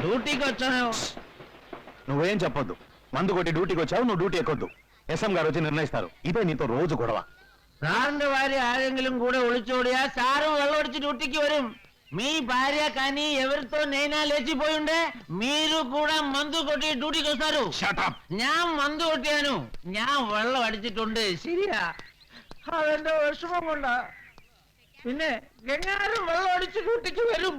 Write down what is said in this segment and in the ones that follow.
డ్యూటీకి వచ్చాను. నువ్వేం చెప్పొద్దు. మందు కొట్టి డ్యూటీకి వచ్చావు, నువ్వు డ్యూటీ ఎక్కొద్దు. എസ്എം గారు వచ్చి నిర్ణయిస్తారు. ഇതേ നീతో రోజు గొడవ. സാറിന്റെ ഭാര്യ ആരെങ്കിലും കൂടെ ഒളിച്ചോടിയാ സാറും വെള്ളമടിച്ച് ഡ്യൂട്ടിക്ക് വരും. మీ భార్య కానీ ఎవరితో నైనా లేచిపోయిండే మీరు కూడా మందు కొట్టి ഡ്യൂട്ടിക്ക് വస్తారు. ഞാൻ മന്ത് കൊട്ടിയാനു, ഞാൻ വെള്ളം അടിച്ചിട്ടുണ്ട്. ശരിയാ, അതെന്റെ വിഷമം കൊണ്ടാ. പിന്നെ ഗംഗാരം വെള്ളം അടിച്ച് ഡ്യൂട്ടിക്ക് വരും.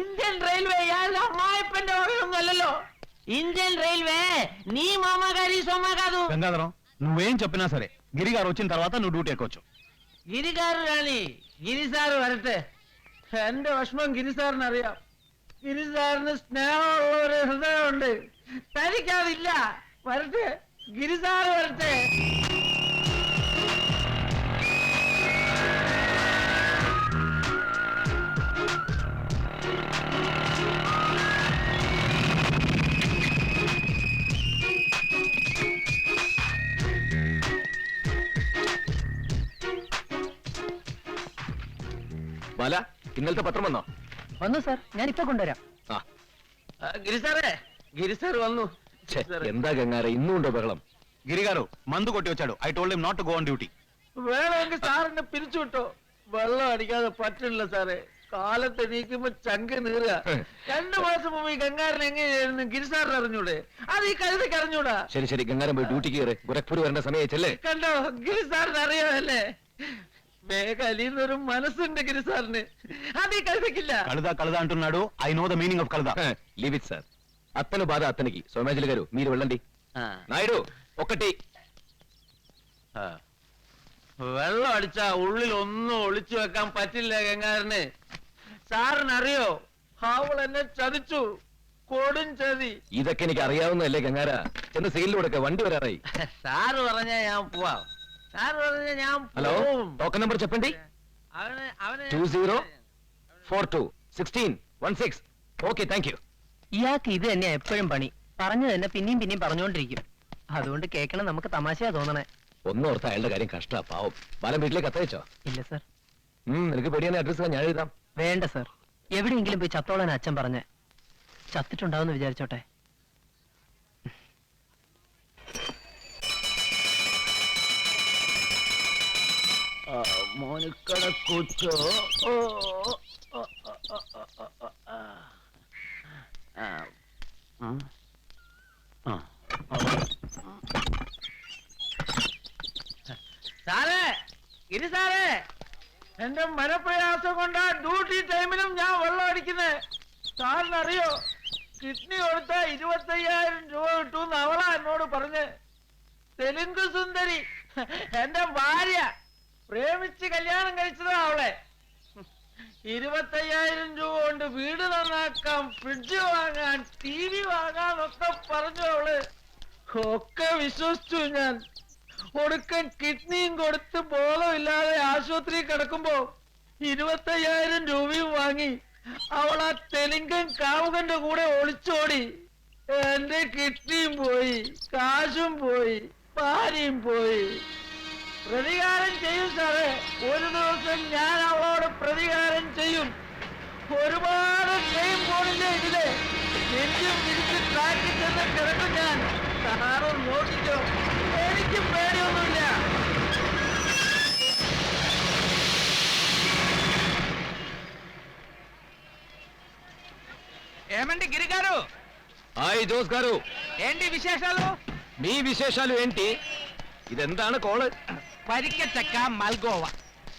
ഇന്ത്യൻ റെയിൽവേ ഇയാളുടെ അമ്മായിപ്പന്റെ വകയൊന്നും അല്ലല്ലോ. ఇండియన్ రైల్వే నీ మామగారి సొమ్మ కాదు. గంగాధరం, నువ్వేం చెప్పినా సరే గిరి గారు వచ్చిన తర్వాత నువ్వు డ్యూటీ ఎక్కొచ్చు. గిరి గారు రాని, గిరిసారు వరട്ടെ. എന്റെ വിഷമം ഗിരിസാറിന് അറിയാം. ഗിരിസാറിന് സ്നേഹമുള്ള ഒരു ഹൃദയമുണ്ട്, തനിക്കതില്ല. വരട്ടെ, ഗിരിസാറ് വരട്ടെ. ബാല, ഇന്നലത്തെ പത്രം വന്നോ? വന്നു സാർ, ഞാൻ ഇപ്പൊ കൊണ്ടുവരാം. ഗിരിസാറേ, ഗിരിസാർ വന്നു. എന്താ ഗംഗാര ഇന്നും ഉണ്ടോ ബഹളം? గిరి గారు మందు కొట్టి వచ్చాడు. I told him not to go on duty. വേണമെങ്കിൽ സാറിനെ പിരിച്ചു വിട്ടോ. വെള്ളം അടിക്കാതെ പറ്റില്ല സാറേ. കാലത്ത് എണീക്കുമ്പോ ചങ്ക് നീറുക. 2 മാസം മുമ്പ് ഈ ഗംഗാരൻ എങ്ങനെയായിരുന്നു ഗിരിസാറിന് അറിഞ്ഞൂടെ? അത് ഈ കഴുതയ്ക്ക് അറിഞ്ഞൂടാ. ശരി ശരി, ഗംഗാരൻ പോയി ഡ്യൂട്ടിക്ക് കയറി. ഗോരഖ്പൂർ വരേണ്ട സമയച്ചല്ലേ? കണ്ടോ, ഗിരിസാറിന് അറിയാമല്ലേ? വേഗലിന്നൊരു മനസ്സുണ്ട് ഗിരിസാറിന്, അത് ഈ കഴുതയ്ക്കില്ല. కళద అంటున్నాడు. I know the meaning of కళద. Leave it sir. అత్తను బాధ అత్తనికి. సోమేజులు గారు మీరు వెళ్ళండి. నాయుడు ఒకటి. വെള്ളം അടിച്ചാ ഉള്ളിൽ ഒന്നും ഒളിച്ചു വെക്കാൻ പറ്റില്ല ഗംഗാരന്. സാറിനറിയോ, അവൾ എന്നെ ചതിച്ചു. കൊടും ചതി. ഇതൊക്കെ എനിക്ക് അറിയാവുന്നതല്ലേ ഗംഗാര? ചെന്ന് സീലിലൂടെ വണ്ടി വരാറായി. സാറ് പറഞ്ഞാ ഞാൻ പോവാം. സാറ് പറഞ്ഞാ ഞാൻ ഹലോ, ടോക്കൺ നമ്പർ చెప్పండి. 20421616. Okay, thank you. ഇയാൾക്ക് ഇത് തന്നെ എപ്പോഴും പണി. പറഞ്ഞു തന്നെ പിന്നെയും പിന്നെയും പറഞ്ഞുകൊണ്ടിരിക്കും. അതുകൊണ്ട് കേൾക്കണം നമുക്ക് തമാശയാ തോന്നണേ. ഒന്നോർത്ത് അയാളുടെ കാര്യം കഷ്ടാ, പാവം. ബാലൻ വീട്ടിലേക്ക് കത്തയച്ചോ? ഇല്ല സർ. നിനക്ക് പേടിയാൻ അഡ്രസ് ഞാൻ എഴുതാം. വേണ്ട സർ, എവിടെയെങ്കിലും പോയി ചത്തോളാൻ അച്ഛൻ പറഞ്ഞ്. ചത്തിട്ടുണ്ടാവുമെന്ന് വിചാരിച്ചോട്ടെ. മോനിക്കട കൂച്ചോ. സാറേ, ഗിരി സാറേ, എന്റെ മനപ്രയാസം കൊണ്ടാ ഡ്യൂട്ടി ടൈമിലും ഞാൻ വെള്ളം അടിക്കുന്നത്. സാറിനറിയോ, കിഡ്നി കൊടുത്ത 25,000 രൂപ കിട്ടൂന്ന് അവളാ എന്നോട് പറഞ്ഞ്. തെലുങ്ക് സുന്ദരി, എന്റെ ഭാര്യ. പ്രേമിച്ച് കല്യാണം കഴിച്ചതാ അവളെ. 25,000 രൂപ കൊണ്ട് വീട് നന്നാക്കാം, ഫ്രിഡ്ജ് വാങ്ങാൻ, TV വാങ്ങാന്നൊക്കെ പറഞ്ഞു അവള്. ഒക്കെ വിശ്വസിച്ചു ഞാൻ. ഒടുക്കൻ കിഡ്നിയും കൊടുത്ത് ബോധമില്ലാതെ ആശുപത്രി കിടക്കുമ്പോ 25,000 രൂപയും വാങ്ങി അവൾ ആ തെലുങ്കൻ കാമുകന്റെ കൂടെ ഒളിച്ചോടി. എന്റെ കിഡ്നിയും പോയി, കാശും പോയി, ഭാര്യയും പോയി. പ്രതികാരം ചെയ്യും സാറേ. ഒരു ദിവസം ഞാൻ അവളോട് പ്രതികാരം ചെയ്യും. ഒരുപാട് ട്രെയിൻ പോണില്ലേ ഇതില്. നെഞ്ചും തിരിച്ച് ട്രാക്കിൽ ചെന്ന് കിടക്കും ഞാൻ. സാറും നോക്കിക്കോ, എനിക്ക് പേടിയൊന്നുമില്ല. ఏమండి గిరి గారు? హాయ్ జోస్ గారు, ఏంటి విశేషాలు? మీ విశేషాలు ఏంటి? ഇതെന്താണ് കോള്? പരിക്കച്ചക്ക മൽഗോവ.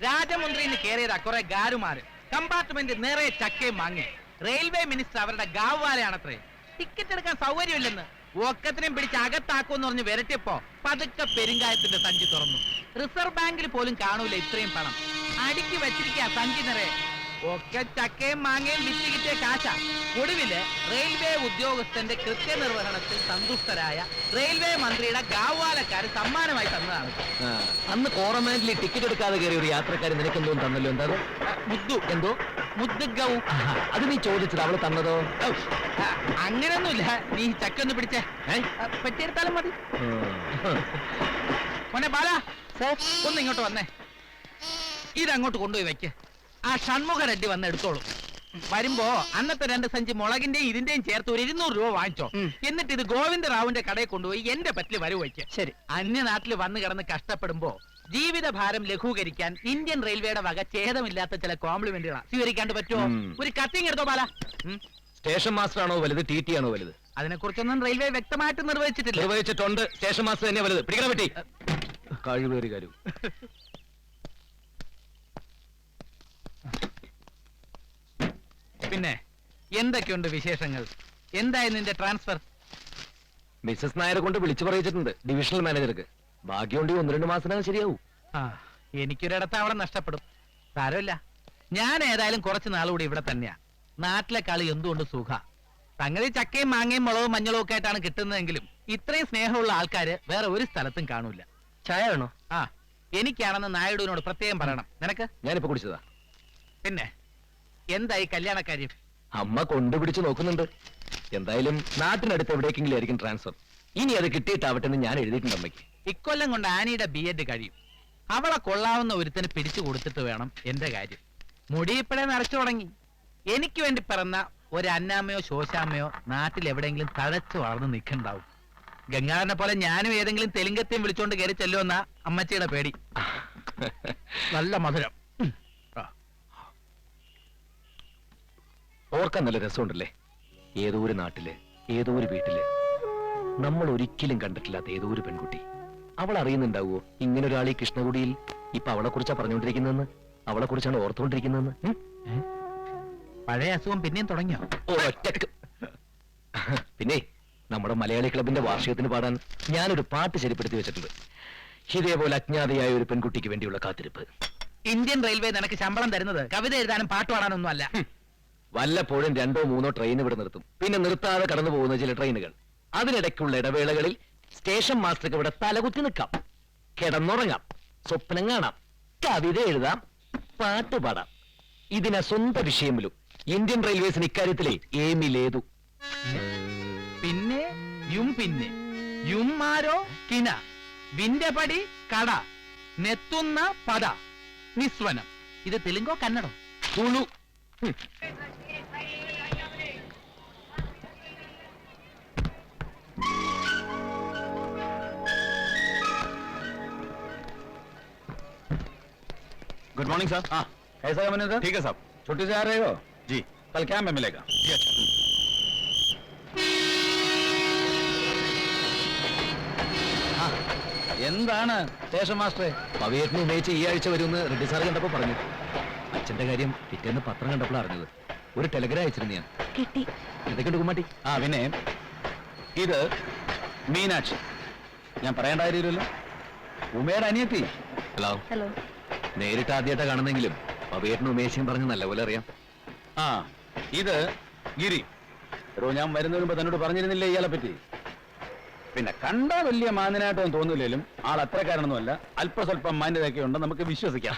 രാജമുന്ദ്രിന്ന് കയറിയതാ കുറെ ഗാരുമാര്. കമ്പാർട്ട്മെന്റ് നിറയെ ചക്കയും വാങ്ങി. റെയിൽവേ മിനിസ്റ്റർ അവരുടെ ഗാവുവാലയാണത്രേ. ടിക്കറ്റ് എടുക്കാൻ സൗകര്യമില്ലെന്ന് ഒക്കത്തിനെയും പിടിച്ച് അകത്താക്കുമെന്ന് പറഞ്ഞ് വിരട്ടിയപ്പോ പതുക്കെ പെരുങ്കായത്തിന്റെ സഞ്ചി തുറന്നു. റിസർവ് ബാങ്കിൽ പോലും കാണൂല ഇത്രയും പണം. അടുക്കി വെച്ചിരിക്കുക സഞ്ചി നിറയെ. ഒക്കെ ചക്കയും മാങ്ങയും വിറ്റ് കിട്ടിയ കാശ. ഒടുവില് റെയിൽവേ ഉദ്യോഗസ്ഥന്റെ കൃത്യനിർവഹണത്തിൽ സന്തുഷ്ടരായ റെയിൽവേ മന്ത്രിയുടെ ഗാവാലക്കാര് സമ്മാനമായി തന്നതാണ്. അന്ന് കോറമാൻഡിൽ ടിക്കറ്റ് എടുക്കാതെ കയറിയ ഒരു യാത്രക്കാരൻ നിനക്കെന്തോ തന്നല്ലോ. എന്താ? മുദ്ദു. എന്തോ മുദ്ദഗൗ. അത് നീ ചോദിച്ചത് അവള് തന്നതോ? അങ്ങനൊന്നുമില്ല. നീ ചക്കൊന്ന് പിടിച്ചേ, പറ്റിയെടുത്താലും മതി. മോനെ ബാല, ഒന്ന് ഇങ്ങോട്ട് വന്നേ. ഇതങ്ങോട്ട് കൊണ്ടുപോയി വെക്ക്. ആ ഷൺമുഖ റെഡ്ഡി വന്ന് എടുത്തോളൂ. വരുമ്പോ അന്നത്തെ 2 സഞ്ചി മുളകിന്റെയും ഇതിന്റെയും ചേർത്ത് ഒരു 200 രൂപ വാങ്ങിച്ചോ. എന്നിട്ട് ഇത് ഗോവിന്ദ റാവുവിന്റെ കടയിൽ കൊണ്ടുപോയി എന്റെ പറ്റില് വരവ് വയ്ക്ക്. ശരി. അന്യനാട്ടിൽ വന്നു കിടന്ന് കഷ്ടപ്പെടുമ്പോ ജീവിതഭാരം ലഘൂകരിക്കാൻ ഇന്ത്യൻ റെയിൽവേയുടെ വക ഛേദമില്ലാത്ത ചില കോംപ്ലിമെന്റുകളാണ് സ്വീകരിക്കാണ്ട് പറ്റുമോ? ഒരു കത്തിങ് എടുത്തോ ബാല. സ്റ്റേഷൻ മാസ്റ്റർ ആണോ വലുത്, ടി ടി ആണോ വലുത്? അതിനെക്കുറിച്ചൊന്നും റെയിൽവേ വ്യക്തമായിട്ട് നിർവഹിച്ചിട്ടില്ല. നിർവഹിച്ചിട്ടുണ്ട്. സ്റ്റേഷൻ മാസ്റ്റർ തന്നെ വലുത്. പിടിക്കണം പറ്റി കഴിവേറി കാര്യം. പിന്നെ എന്തൊക്കെയുണ്ട് വിശേഷങ്ങൾ? എന്തായി നിന്റെ ട്രാൻസ്ഫർ? മിസസ് നായരെ കൊണ്ട് വിളിച്ചു പറയിച്ചിട്ടുണ്ട് ഡിവിഷണൽ മാനേജർക്ക്. ഭാഗ്യമുണ്ട് 1-2 മാസത്തിനകം ശരിയാവും. എനിക്കൊരിടത്ത് അവിടെ നഷ്ടപ്പെടും. സാരമില്ല, ഞാൻ ഏതായാലും കുറച്ച് നാളുകൂടി ഇവിടെ തന്നെയാ. നാട്ടിലെ കളി എന്തുകൊണ്ട് സുഖ. സംഗതി ചക്കയും മാങ്ങയും മുളകും മഞ്ഞളും ഒക്കെ ആയിട്ടാണ് കിട്ടുന്നതെങ്കിലും ഇത്രയും സ്നേഹമുള്ള ആൾക്കാര് വേറെ ഒരു സ്ഥലത്തും കാണൂല. ചായ വേണോ? എനിക്കാണെന്ന് നായിഡുവിനോട് പ്രത്യേകം പറയണം. നിനക്ക്? ഞാനിപ്പോ കുടിച്ചതാ. പിന്നെ എന്തായി കല്യാണക്കാര്യം? അമ്മ കൊണ്ടുപിടിച്ച് നോക്കുന്നുണ്ട്. എന്തായാലും നാട്ടിനടുത്ത് എവിടേക്കെങ്കിലും ആയിരിക്കും ട്രാൻസ്ഫർ. ഇനി അത് കിട്ടിയിട്ടാവട്ടെ എന്ന് ഞാൻ എഴുതിയിട്ടുണ്ട് അമ്മയ്ക്ക്. ഇക്കൊല്ലം കൊണ്ട് ആനിയുടെ B.Ed കഴിയും. അവളെ കൊള്ളാവുന്ന ഒരുത്തിന് പിടിച്ചു കൊടുത്തിട്ട് വേണം എന്റെ കാര്യം. മുടിയിപ്പഴേ നിറച്ചു തുടങ്ങി. എനിക്ക് വേണ്ടി പിറന്ന ഒരു അന്നാമ്മയോ ശോശാമ്മയോ നാട്ടിൽ എവിടെയെങ്കിലും തഴച്ചു വളർന്ന് നിൽക്കണ്ടാവും. ഗംഗാധരനെ പോലെ ഞാനും ഏതെങ്കിലും തെലുങ്കത്തെയും വിളിച്ചോണ്ട് കയറി ചെല്ലുമെന്ന അമ്മച്ചിയുടെ പേടി. നല്ല മധുരം. ഓർക്കാൻ നല്ല രസമുണ്ടല്ലേ? ഏതോ ഒരു നാട്ടില്, ഏതോ ഒരു വീട്ടില് നമ്മൾ ഒരിക്കലും കണ്ടിട്ടില്ലാത്ത ഏതോ ഒരു പെൺകുട്ടി. അവൾ അറിയുന്നുണ്ടാവുമോ ഇങ്ങനെ ഒരാൾ ഈ കൃഷ്ണകുടിയിൽ ഇപ്പൊ അവളെ കുറിച്ചാ പറഞ്ഞുകൊണ്ടിരിക്കുന്നതെന്ന്, അവളെ കുറിച്ചാണ് ഓർത്തുകൊണ്ടിരിക്കുന്നതെന്ന്? പഴയ അസുഖം പിന്നെയും തുടങ്ങിയോ? ഒറ്റക്ക്. പിന്നെ നമ്മുടെ മലയാളി ക്ലബിന്റെ വാർഷികത്തിന് പാടാൻ ഞാനൊരു പാട്ട് ശരിപ്പെടുത്തി വെച്ചിട്ടുണ്ട്. ഇതേപോലെ അജ്ഞാതയായ ഒരു പെൺകുട്ടിക്ക് വേണ്ടിയുള്ള കാത്തിരിപ്പ്. ഇന്ത്യൻ റെയിൽവേ നിനക്ക് ശമ്പളം തരുന്നത് കവിത എഴുതാനും പാട്ട് പാടാനൊന്നും അല്ല. വല്ലപ്പോഴും 2-3 ട്രെയിൻ ഇവിടെ നിർത്തും. പിന്നെ നിർത്താതെ കടന്നു പോകുന്ന ചില ട്രെയിനുകൾ. അതിനിടയ്ക്കുള്ള ഇടവേളകളിൽ സ്റ്റേഷൻ മാസ്റ്റർക്ക് ഇവിടെ തലകുത്തി നിൽക്കാം, കിടന്നുറങ്ങാം, സ്വപ്നം കാണാം, കവിത എഴുതാം, പാട്ട് പാടാം. ഇതിനെ സ്വന്തം വിഷയമിലും ഇന്ത്യൻ റെയിൽവേസിന് ഇക്കാര്യത്തിലെ ഏമിലേതു. പിന്നെ യുമ്മാരോ കിന വിന്റെ പടി കട നെത്തുന്ന പദ നിസ്വനം. ഇത് തെലുങ്കോ കന്നഡോ? തുളു. Good morning sir. हाँ, कैसा है मैंने सर? ठीक है साहब। छुट्टी से आ रहे हो? जी। कल क्या में मिलेगा? जी अच्छा। എന്താണ് സ്റ്റേഷൻ മാസ്റ്ററെ? പവിയേറ്റിന് ഉപയോഗിച്ച് ഈ ആഴ്ച വരുമെന്ന് റെഡ്ഡി സാർ കണ്ടപ്പോ പറഞ്ഞു. അച്ഛന്റെ കാര്യം പിറ്റേന്ന് പത്രം കണ്ടപ്പോൾ അറിഞ്ഞത്. ഒരു ടെലഗ്രാം അയച്ചിരുന്നു ഞാൻ. കിട്ടി. എന്തൊക്കെയുണ്ട് കുമ്മാട്ടി? പിന്നെ ഇത് മീനാക്ഷി. ഞാൻ പറയേണ്ട കാര്യമില്ലല്ലോ, ഉമയുടെ അനിയത്തി. ഹലോ. ഹലോ. നേരിട്ട് ആദ്യമായിട്ടാ കാണുന്നെങ്കിലും പവിയേറ്റിന് ഉമേശയും പറഞ്ഞ് നല്ലപോലെ അറിയാം. ഇത് ഗിരി. ഞാൻ വരുന്നതിന് മുമ്പ് തന്നോട് പറഞ്ഞിരുന്നില്ലേ ഇയാളെ പറ്റി? പിന്നെ കണ്ടാ വലിയ മാന്യനായിട്ടൊന്നും തോന്നില്ലെങ്കിലും ആൾ അത്രക്കാരനൊന്നുമല്ല. അല്പസ്വല്പം മാന്യതയൊക്കെ ഉണ്ടെന്ന് നമുക്ക് വിശ്വസിക്കാം.